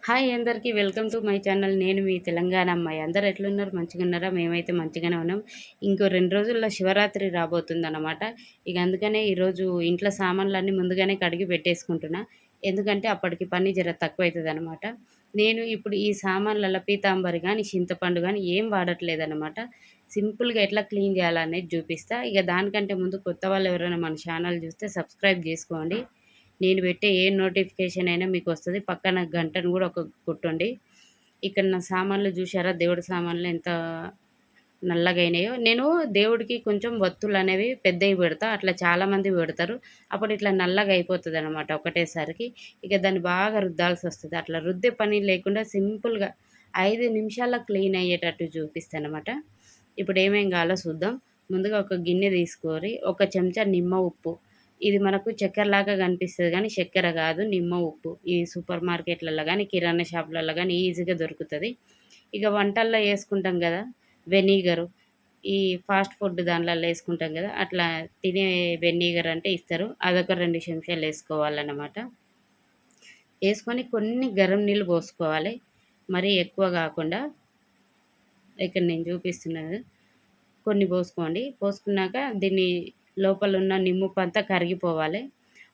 Hi అందరికీ welcome to my channel. నేను మీ తెలంగాణ అమ్మాయి. అందరు ఎట్లున్నారు? మంచిగా ఉన్నారా? మేమైతే మంచిగానే ఉన్నాం. ఇంకో 2 రోజుల్లో శివరాత్రి రాబోతుందన్నమాట. ఇక అందుకనే ఈరోజు ఇంట్లో సామాన్లన్నీ ముందుగానే కడిగి పెట్టేసుకుంటున్నా. ఎందుకంటే అప్పటికి పని జర తక్కువైతదనమాట. నేను ఇప్పుడు ఈ సామాన్లలో పీతాంబరి గానీ, చింతపండు గానీ ఏం వాడట్లేదనమాట. సింపుల్‌గా ఎట్లా క్లీన్ చేయాలనేది చూపిస్తా. ఇక దానికంటే ముందు కొత్త వాళ్ళు ఎవరైనా మన ఛానల్ చూస్తే సబ్స్క్రైబ్ చేసుకోండి. నేను పెట్టే ఏ నోటిఫికేషన్ అయినా మీకు వస్తుంది. పక్కన గంటను కూడా కొట్టండి. ఇక్కడ నా సామాన్లు చూసారా? దేవుడి సామాన్లు ఎంత నల్లగైనాయో. నేను దేవుడికి కొంచెం వత్తులు అనేవి పెద్దవి పెడతా. అట్లా చాలామంది పెడతారు. అప్పుడు ఇట్లా నల్లగా అయిపోతుంది అనమాట ఒకటేసరికి. ఇక దాన్ని బాగా రుద్దాల్సి వస్తుంది. అట్లా రుద్దే పని లేకుండా సింపుల్గా 5 నిమిషాల్లో క్లీన్ అయ్యేటట్టు చూపిస్తాను అనమాట. ఇప్పుడు ఏమేం కావాలో చూద్దాం. ముందుగా ఒక గిన్నె తీసుకొని ఒక చెంచా నిమ్మ ఉప్పు. ఇది మనకు చక్కెరలాగా కనిపిస్తది గానీ చక్కెర గాదు, నిమ్మ ఉప్పు. ఈ సూపర్ మార్కెట్‌లలో గానీ, కిరాణా షాపులలో గానీ ఈజీగా దొరుకుతది. ఇక వంటల్లో యేసుకుంటాం గదా! వెనిగరు. ఈ ఫాస్ట్ ఫుడ్ దాంట్లల్లో యేసుకుంటాం గదా! అట్లా తినే వెనిగర్ అంటే ఇస్తారు. అదొక 2 చెంచాలు యేసుకోవాలన్నమాట. యేసుకొని కొన్ని గరం నీళ్ళు పోసుకోవాలి. మరీ ఎక్కువ గాకుండా ఇక్కడ నేను చూపిస్తున్నది. కొన్ని పోసుకోండి. పోసుకున్నాక దీన్ని లోపలున్న నిమ్ముపంతా కరిగిపోవాలి.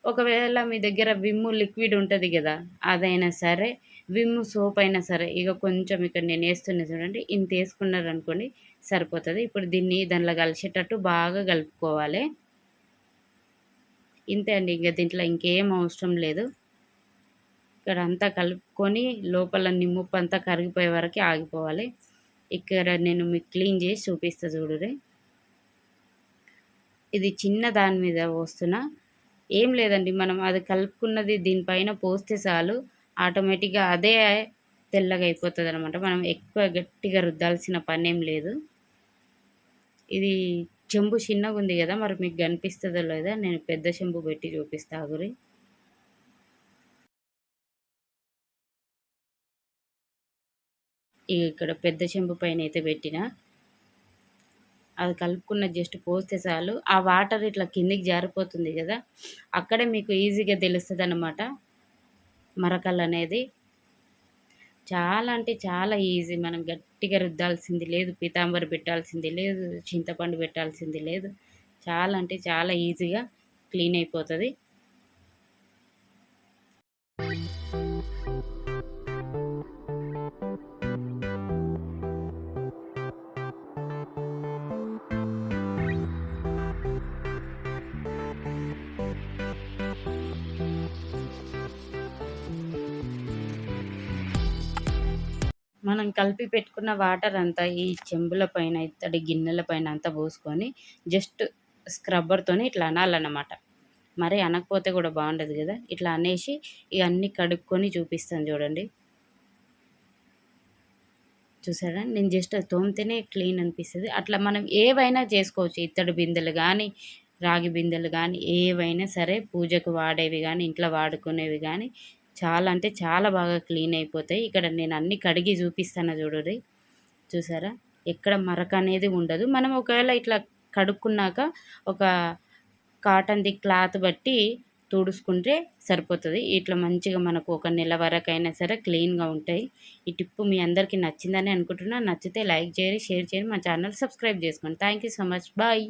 ఒకవేళ మీ దగ్గర విమ్ లిక్విడ్ ఉంటది గదా! అదైనా సరే, విమ్ సోప్ అయినా సరే, ఇగ కొంచెం ఇక్కడ నేనేస్తున్నా చూడండి. ఇంతేసుకున్నారనుకోండి సరిపోతది. ఇప్పుడు దీన్ని దాంట్లో కలిసేటట్టు బాగా కలుపుకోవాలి. ఇంతే అండి. ఇంక దీంట్లో ఇంకేం అవసరం లేదు. ఇక్కడ అంతా కలుపుకొని లోపల నిమ్ముప్పంతా కరిగిపోయే వరకి ఆగిపోవాలి. ఇక్కడ నేను మీకు క్లీన్ చేసి చూపిస్తా చూడుర్రి. ఇది చిన్న దాని మీద పోస్తున్నా. ఏం లేదండి, మనం అది కలుపుకున్నది దీనిపైన పోస్తే చాలు ఆటోమేటిక్‌గా అదే తెల్లగా అయిపోతదనమాట. మనం ఎక్కువ గట్టిగా రుద్దాల్సిన పనేం లేదు. ఇది చెంబు చిన్నగుంది గదా! మరి మీకు కనిపిస్తదో లేదో నేను పెద్ద చెంబు పెట్టి చూపిస్తా ఆగుర్రి. ఇక్కడ పెద్ద చెంబు పైనైతే పెట్టినా. అది కలుపుకున్నది జస్ట్ పోస్తే చాలు. ఆ వాటర్ ఇట్లా కిందికి జారిపోతుంది గదా! అక్కడే మీకు ఈజీగా తెలుస్తదనమాట మరకలనేది. చాలా అంటే చాలా ఈజీ. మనం గట్టిగా రుద్దాల్సింది లేదు. పీతాంబరి పెట్టాల్సింది లేదు. చింతపండు పెట్టాల్సింది లేదు. చాలా అంటే చాలా ఈజీగా క్లీన్ అయిపోతది. మనం కలిపి పెట్టుకున్న వాటర్ అంతా ఈ చెంబుల పైన, ఇత్తడి గిన్నెల పైన అంతా పోసుకొని జస్ట్ స్క్రబ్బర్‌తోని ఇట్లా అనాలన్నమాట. మరి అనకపోతే కూడా బాగుండదు గదా! ఇట్లా అనేసి ఇగ అన్నీ కడుక్కొని చూపిస్తాను చూడండి. చూసారా? నేను జస్ట్ అది తోమితేనే క్లీన్ అనిపిస్తది. అట్లా మనం ఏవైనా చేసుకోవచ్చు. ఇత్తడి బిందెలు గానీ, రాగి బిందెలు గానీ, ఏవైనా సరే పూజకు వాడేవి గానీ, ఇంట్లో వాడుకునేవి గానీ చాలా అంటే చాలా బాగా క్లీన్ అయిపోతాయి. ఇక్కడ నేను అన్నీ కడిగి చూపిస్తాను చూడుర్రి. చూసారా? ఎక్కడ మరక అనేది ఉండదు. మనం ఒకవేళ ఇట్లా కడుక్కున్నాక ఒక కాటన్‌ది క్లాత్ బట్టి తుడుచుకుంటే సరిపోతది. ఇట్లా మంచిగా మనకు ఒక నెల వరకైనా సరే క్లీన్‌గా ఉంటాయి. ఈ టిప్ మీ అందరికీ నచ్చిందని అనుకుంటున్నా. నచ్చితే లైక్ చేయండి, షేర్ చేయండి, మా ఛానల్ సబ్స్క్రైబ్ చేసుకోండి. Thank you so much. Bye.